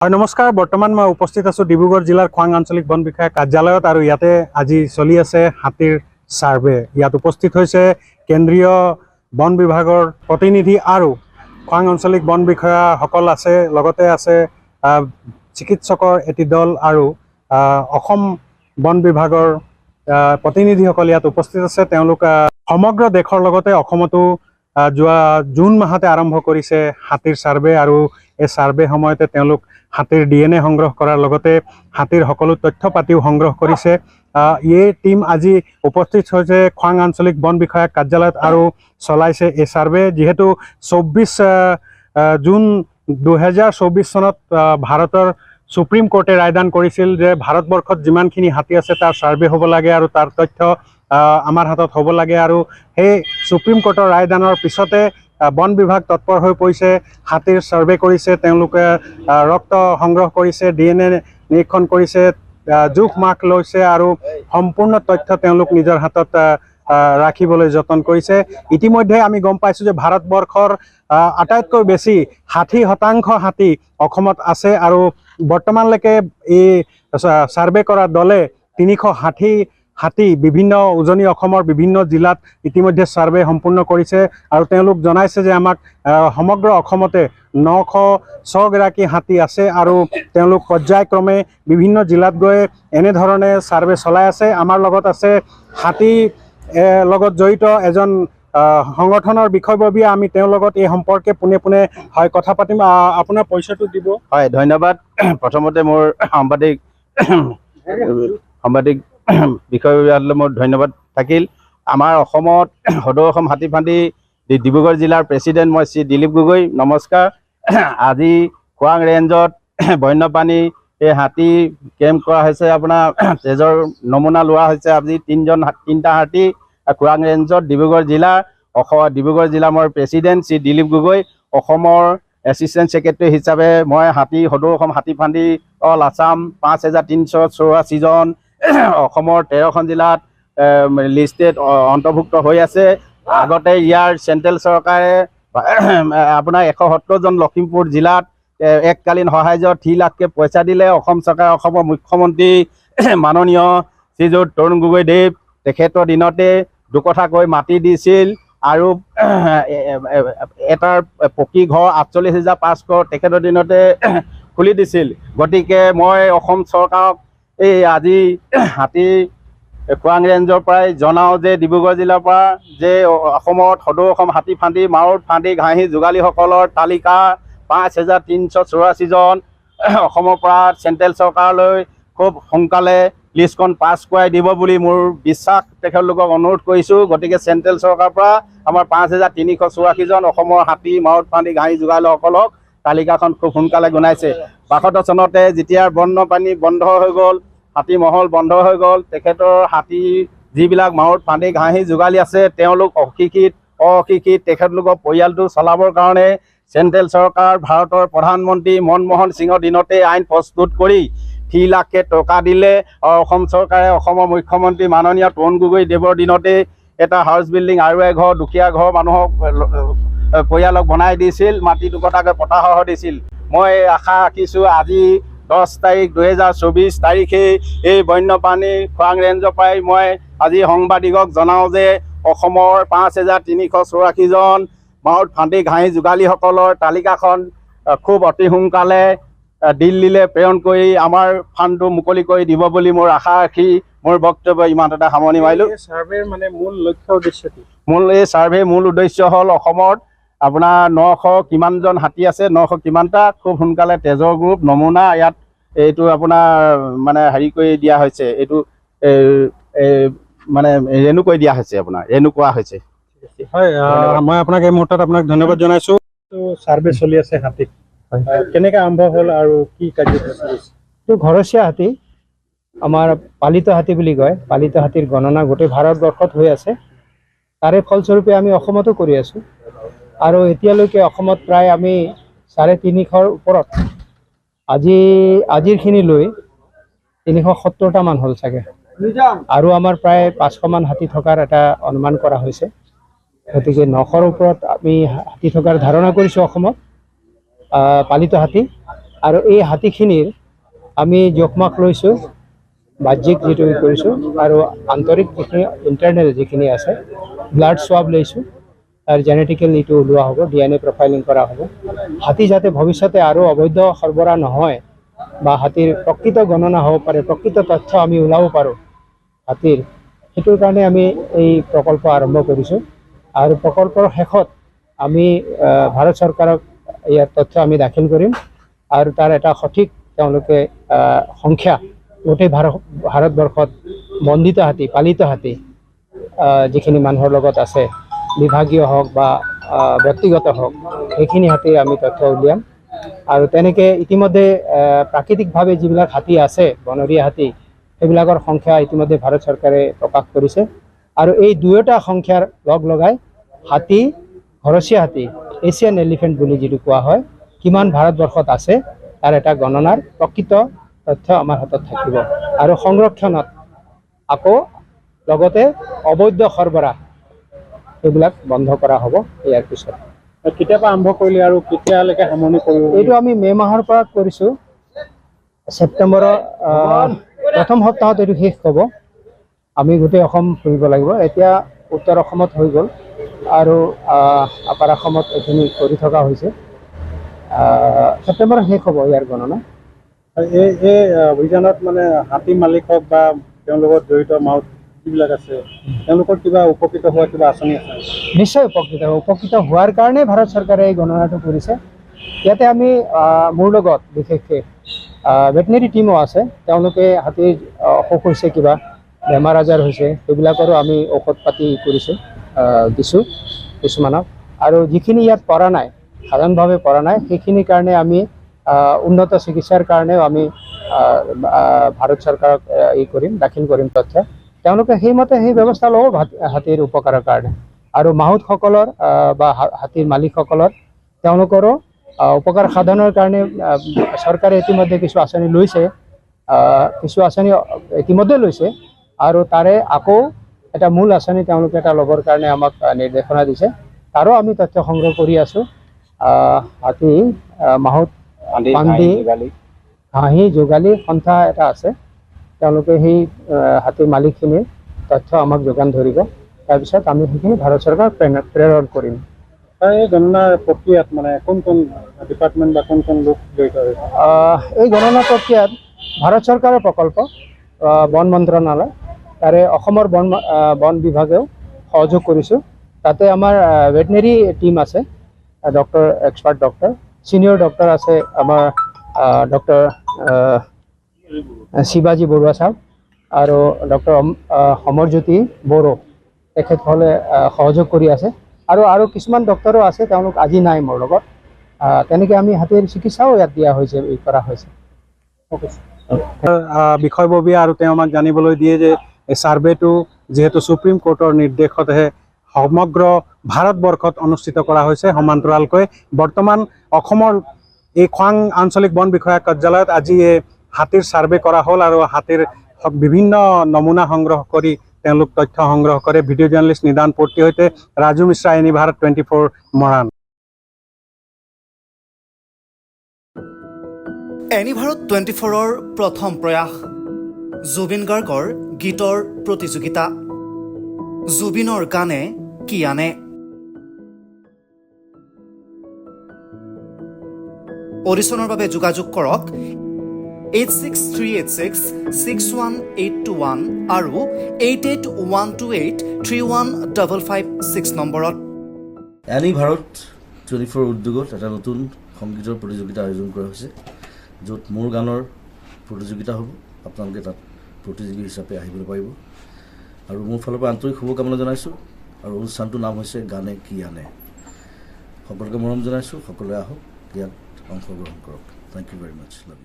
হয় নমস্কাৰ। বৰ্তমান মই উপস্থিত আছো ডিব্ৰুগড় জিলাৰ খোৱাং আঞ্চলিক বন বিষয়া কাৰ্যালয়ত আৰু ইয়াতে আজি চলি আছে হাতীৰ সাৰ্ভে। ইয়াত উপস্থিত হৈছে কেন্দ্ৰীয় বন বিভাগৰ প্ৰতিনিধি আৰু খোৱাং আঞ্চলিক বন বিষয়াসকল আছে, লগতে আছে চিকিৎসকৰ এটি দল আৰু অসম বন বিভাগৰ প্ৰতিনিধিসকল ইয়াত উপস্থিত আছে। তেওঁলোক সমগ্ৰ দেশৰ লগতে অসমতো যোৱা জুন মাহতে আৰম্ভ কৰিছে হাতীৰ সাৰ্ভে আৰু এই সাৰ্ভে সময়তে তেওঁলোক হাতীৰ DNA সংগ্ৰহ কৰাৰ লগতে হাতীৰ সকলো তথ্য পাতিও সংগ্ৰহ কৰিছে। এই টিম আজি উপস্থিত হৈছে খোৱাং আঞ্চলিক বন বিষয়া কাৰ্যালয়ত আৰু চলাইছে এই সাৰ্ভে। যিহেতু 24 জুন 2024 চনত ভাৰতৰ সুপ্ৰিম কোৰ্টে ৰায়দান কৰিছিল যে ভাৰতবৰ্ষত যিমানখিনি হাতী আছে তাৰ সাৰ্ভে হ'ব লাগে আৰু তাৰ তথ্য আমাৰ হাতত হ'ব লাগে। আৰু সেই সুপ্ৰিম কোৰ্টৰ ৰায়দানৰ পিছতে বন বিভাগ তৎপৰ হৈ পৰিছে, হাতীৰ সাৰ্ভে কৰিছে, তেওঁলোকে ৰক্ত সংগ্ৰহ কৰিছে, DNA নিৰীক্ষণ কৰিছে, জোখ মাখ লৈছে আৰু সম্পূৰ্ণ তথ্য তেওঁলোক নিজৰ হাতত ৰাখিবলৈ যতন কৰিছে। ইতিমধ্যে আমি গম পাইছোঁ যে ভাৰতবৰ্ষৰ আটাইতকৈ বেছি 60% হাতী অসমত আছে আৰু বৰ্তমানলৈকে এই সাৰ্ভে কৰা দলে 360 হাতী বিভিন্ন উজনি অসমৰ বিভিন্ন জিলাত ইতিমধ্যে সাৰ্ভে সম্পূৰ্ণ কৰিছে আৰু তেওঁলোক জনাইছে যে আমাক সমগ্ৰ অসমতে 906 গৰাকী হাতী আছে আৰু তেওঁলোক পৰ্যায়ক্ৰমে বিভিন্ন জিলাত গৈ এনেধৰণে সাৰ্ভে চলাই আছে। আমাৰ লগত আছে হাতী লগত জড়িত এজন সংগঠনৰ বিষয়ববীয়া, আমি তেওঁৰ লগত এই সম্পৰ্কে পোনে পোনে হয় কথা পাতিম। আপোনাৰ পৰিচয়টো দিব। হয়, ধন্যবাদ। প্ৰথমতে মোৰ সাংবাদিক বিষয়ববীয়ালৈ মোৰ ধন্যবাদ থাকিল। আমাৰ অসমত সদৌ অসম হাতী ফান্দি ডিব্ৰুগড় জিলাৰ প্ৰেচিডেণ্ট মই শ্ৰী দিলীপ গগৈ। নমস্কাৰ। আজি খোৱাং ৰেঞ্জত বন্যপ্ৰাণী এই হাতী কেম্প কৰা হৈছে, আপোনাৰ তেজৰ নমুনা লোৱা হৈছে। আজি তিনিটা হাতী খোৱাং ৰেঞ্জত ডিব্ৰুগড় জিলা মোৰ প্ৰেচিডেণ্ট শ্ৰী দিলীপ গগৈ। অসমৰ এছিষ্টেণ্ট ছেক্ৰেটাৰী হিচাপে মই সদৌ অসম হাতী ফান্দি অল আছাম 5384 জন অসমৰ 13খন জিলাত লিষ্টেড অন্তৰ্ভুক্ত হৈ আছে। আগতে ইয়াৰ চেণ্ট্ৰেল চৰকাৰে আপোনাৰ 170 জন লখিমপুৰ জিলাত এককালীন সাহায্য 3 লাখকৈ পইচা দিলে। অসম চৰকাৰে অসমৰ মুখ্যমন্ত্ৰী মাননীয় শ্ৰীযুত তৰুণ গগৈদেৱ তেখেতৰ দিনতে দুকঠাকৈ মাটি দিছিল আৰু এটাৰ পকী ঘৰ 48,500 তেখেতৰ দিনতে খুলি দিছিল। গতিকে মই অসম চৰকাৰক এই আজি হাতী খোৱাং ৰেঞ্জৰ পৰাই জনাওঁ যে ডিব্ৰুগড় জিলাৰ পৰা যে অসমত সদৌ অসম হাতী ফান্দি মাউত ফান্দি ঘাঁহি যোগালীসকলৰ তালিকা 5384 জন অসমৰ পৰা চেণ্ট্ৰেল চৰকাৰলৈ খুব সোনকালে লিষ্টখন পাছ কৰাই দিব বুলি মোৰ বিশ্বাস, তেখেতলোকক অনুৰোধ কৰিছোঁ। গতিকে চেণ্ট্ৰেল চৰকাৰৰ পৰা আমাৰ 5384 জন অসমৰ হাতী মাউত ফান্দি ঘাঁহি যোগালীসকলক তালিকাখন খুব সোনকালে গুনাইছে। 72 চনতে যেতিয়া বন্যপ্ৰাণী বন্ধ হৈ গ'ল, হাতী মহল বন্ধ হৈ গ'ল, তেখেতৰ হাতী যিবিলাক মাউত ফান্দি ঘাঁহি যোগালী আছে তেওঁলোক অশিক্ষিত তেখেতলোকৰ পৰিয়ালটো চলাবৰ কাৰণে চেণ্ট্ৰেল চৰকাৰ ভাৰতৰ প্ৰধানমন্ত্ৰী মনমোহন সিঙৰ দিনতে আইন প্ৰস্তুত কৰি 3 লাখকৈ টকা দিলে আৰু অসম চৰকাৰে অসমৰ মুখ্যমন্ত্ৰী মাননীয় তৰুণ গগৈদেৱৰ দিনতে এটা হাউচ বিল্ডিং আৰু এঘৰ দুখীয়া ঘৰ মানুহক পৰিয়ালক বনাই দিছিল, মাটি দুকঠাকৈ পতাসহ দিছিল। মই আশা ৰাখিছোঁ আজি 10 তাৰিখ 2024 তাৰিখে এই বন্যপ্ৰাণী খোৱাং ৰেঞ্জৰ পৰাই মই আজি সাংবাদিকক জনাওঁ যে অসমৰ 5384 জন মাউত ফান্দি ঘাঁহি যোগালীসকলৰ তালিকাখন খুব অতি সোনকালে দিল্লীলৈ প্ৰেৰণ কৰি আমাৰ ফাণ্ডটো মুকলি কৰি দিব বুলি মোৰ আশা ৰাখি মোৰ বক্তব্য ইমানতে সামৰণি মাৰিলোঁ। সাৰ্ভেৰ মানে মূল লক্ষ্য উদ্দেশ্য কি? এই সাৰ্ভে মূল উদ্দেশ্য হ'ল অসমত আপোনাৰ 900 কিমানজন হাতী আছে, 900 কিমানটা খুব সোনকালে তেজৰ গ্ৰুপ নমুনা ইয়াত এইটো আপোনাৰ মানে হেৰি কৰি দিয়া হৈছে, এইটো মানে ৰেণু কৰি দিয়া হৈছে, আপোনাৰ ৰেণু কৰা হৈছে। হয়, মই আপোনাক এই মুহূৰ্তত আপোনাক ধন্যবাদ জনাইছোঁ। সাৰ্ভে চলি আছে হাতী, কেনেকৈ আৰম্ভ হ'ল আৰু কি কাৰ্যসূচী? এইটো ঘৰচীয়া হাতী, আমাৰ পালিত হাতী বুলি কয়। পালিত হাতীৰ গণনা গোটেই ভাৰতবৰ্ষত হৈ আছে, তাৰে ফলস্বৰূপে আমি অসমতো কৰি আছোঁ আৰু এতিয়ালৈকে অসমত প্ৰায় আমি 350ৰ ওপৰত আজিৰখিনি লৈ 370টা মান হ'ল চাগে, আৰু আমাৰ প্ৰায় 500 মান হাতী থকাৰ এটা অনুমান কৰা হৈছে। গতিকে 900ৰ ওপৰত আমি হাতী থকাৰ ধাৰণা কৰিছোঁ অসমত পালিত হাতী। আৰু এই হাতীখিনিৰ আমি জোখমাখ লৈছোঁ, বাহ্যিক যিটো কৰিছোঁ, আৰু আন্তৰিক যিখিনি ইণ্টাৰনেল যিখিনি আছে ব্লাড সোৱাব লৈছোঁ, তাৰ জেনেটিকেল এইটো ওলোৱা হ'ব, DNA প্ৰফাইলিং কৰা হ'ব। হাতী যাতে ভৱিষ্যতে আৰু অবৈধ সৰবৰাহ নহয় বা হাতীৰ প্ৰকৃত গণনা হ'ব পাৰে, প্ৰকৃত তথ্য আমি ওলাব পাৰোঁ হাতীৰ, সেইটোৰ কাৰণে আমি এই প্ৰকল্প আৰম্ভ কৰিছোঁ। আৰু প্ৰকল্পৰ শেষত আমি ভাৰত চৰকাৰক ইয়াৰ তথ্য আমি দাখিল কৰিম আৰু তাৰ এটা সঠিক তেওঁলোকে সংখ্যা গোটেই ভাৰতবৰ্ষত বন্দিত হাতী, পালিত হাতী যিখিনি মানুহৰ লগত আছে, বিভাগীয় হওক বা ব্যক্তিগত হওক, সেইখিনি হাতীৰ আমি তথ্য উলিয়াম। আৰু তেনেকৈ ইতিমধ্যে প্ৰাকৃতিকভাৱে যিবিলাক হাতী আছে, বনৰীয়া হাতী, সেইবিলাকৰ সংখ্যা ইতিমধ্যে ভাৰত চৰকাৰে প্ৰকাশ কৰিছে। আৰু এই দুয়োটা সংখ্যাৰ লগ লগাই হাতী, ঘৰচীয়া হাতী, এছিয়ান এলিফেণ্ট বুলি যিটো কোৱা হয়, কিমান ভাৰতবৰ্ষত আছে তাৰ এটা গণনাৰ প্ৰকৃত তথ্য আমাৰ হাতত থাকিব। আৰু সংৰক্ষণত আকৌ লগতে অবৈধ সৰবৰাহ এইবিলাক বন্ধ কৰা হ'ব ইয়াৰ পিছত। কেতিয়াবা আৰম্ভ কৰিলে আৰু কেতিয়ালৈকে সামৰণি কৰিব? এইটো আমি মে' মাহৰ পৰা কৰিছোঁ, ছেপ্টেম্বৰৰ প্ৰথম সপ্তাহত এইটো শেষ হ'ব। আমি গোটেই অসম ফুৰিব লাগিব। এতিয়া উত্তৰ অসমত হৈ গ'ল আৰু আপাৰ অসমত এইখিনি কৰি থকা হৈছে। ছেপ্টেম্বৰত শেষ হ'ব ইয়াৰ গণনা। এই অভিযানত মানে হাতী মালিক হওক বা তেওঁৰ লগত জড়িত মাউত যিবিলাক আছে, তেওঁলোকৰ কিবা উপকৃত হোৱা কিবা আঁচনি আছে? নিশ্চয় উপকৃত হোৱাৰ কাৰণে ভাৰত চৰকাৰে এই গণনাটো কৰিছে। ইয়াতে আমি মোৰ লগত বিশেষকৈ ভেটেনেৰী টীমো আছে, তেওঁলোকে হাতীৰ অসুখ হৈছে, কিবা বেমাৰ আজাৰ হৈছে, সেইবিলাকৰো আমি ঔষধ পাতি কৰিছোঁ, দিছোঁ কিছুমানক। আৰু যিখিনি ইয়াত পৰা নাই, সাধাৰণভাৱে পৰা নাই, সেইখিনিৰ কাৰণে আমি উন্নত চিকিৎসাৰ কাৰণেও আমি ভাৰত চৰকাৰক দাখিল কৰিম তথ্য। তেওঁলোকে সেইমতে সেই ব্যৱস্থা ল'ব হাতীৰ উপকাৰৰ কাৰণে। আৰু মাহুতসকলৰ বা হাতীৰ মালিকসকলৰ তেওঁলোকৰো উপকাৰ সাধনৰ কাৰণে চৰকাৰে ইতিমধ্যে কিছু আঁচনি লৈছে, কিছু আঁচনি ইতিমধ্যে লৈছে, আৰু তাৰে আকৌ এটা মূল আঁচনি তেওঁলোকে এটা ল'বৰ কাৰণে আমাক নিৰ্দেশনা দিছে। তাৰো আমি তথ্য সংগ্ৰহ কৰি আছোঁ। হাতী, মাহুত, পাণ্ডি, ঘাঁহি, যোগালী সন্থা এটা আছে, তেওঁলোকে সেই হাতীৰ মালিকখিনিৰ তথ্য আমাক যোগান ধৰিব। তাৰপিছত আমি সেইখিনি ভাৰত চৰকাৰক প্ৰেৰণ কৰিম। এই গণনাৰ প্ৰক্ৰিয়াত মানে কোন কোন ডিপাৰ্টমেণ্ট বা কোন কোন লোক জড়িত হৈছে? এই গণনা প্ৰক্ৰিয়াত ভাৰত চৰকাৰৰ প্ৰকল্প, বন মন্ত্ৰণালয়, তাৰে অসমৰ বন বিভাগেও সহযোগ কৰিছোঁ। তাতে আমাৰ ভেটেনেৰী টীম আছে, এক্সপাৰ্ট ডক্টৰ, ছিনিয়ৰ ডক্টৰ আছে আমাৰ ডক্টৰ শিৱাজী বৰুৱা ছাৰ আৰু ডক্টৰ সমৰজ্যোতি বড়ো, তেখেতসকলে সহযোগ কৰি আছে। আৰু কিছুমান ডক্টৰো আছে, তেওঁলোক আজি নাই মোৰ লগত। তেনেকৈ আমি হাতীৰ চিকিৎসাও ইয়াত দিয়া হৈছে, কৰা হৈছে। বিষয়ববীয়া আৰু তেওঁ আমাক জানিবলৈ দিয়ে যে এই ছাৰ্ভেটো যিহেতু ছুপ্ৰিম কোৰ্টৰ নিৰ্দেশতহে সমগ্ৰ ভাৰতবৰ্ষত অনুষ্ঠিত কৰা হৈছে সমান্তৰালকৈ, বৰ্তমান অসমৰ এই খোৱাং আঞ্চলিক বন বিষয়া কাৰ্যালয়ত আজি এই হাতীৰ ছাৰ্ভে কৰা হ'ল আৰু হাতীৰ বিভিন্ন নমুনা সংগ্ৰহ কৰি তেওঁলোক তথ্য সংগ্ৰহ কৰে। ভিডিঅ' জাৰ্নেলিষ্ট নিদান পৰ্তিৰ সৈতে ৰাজু মিশ্ৰা, এনি ভাৰত 24 মৰাণ। এনি ভাৰত 24ৰ প্ৰথম প্ৰয়াস, জুবিন গাৰ্গৰ গীতৰ প্ৰতিযোগিতা। জুবিনৰ গানে কি আনে? অডিশ্যনৰ বাবে যোগাযোগ কৰক 8638661821 আৰু 8812831556 নম্বৰত। এনি ভাৰত 24 উদ্যোগত এটা নতুন সংগীতৰ প্ৰতিযোগিতা আয়োজন কৰা হৈছে, য'ত মোৰ গানৰ প্ৰতিযোগিতা হ'ব। আপোনালোকে তাত প্ৰতিযোগী হিচাপে আহিবলৈ পাৰিব আৰু মোৰ ফালৰ পৰা আন্তৰিক শুভকামনা জনাইছোঁ। আৰু অনুষ্ঠানটোৰ নাম হৈছে গানে কি আনে। সকলোকে মৰম জনাইছোঁ, সকলোৱে আহক, ইয়াত অংশগ্ৰহণ কৰক। Thank you very much. Love U.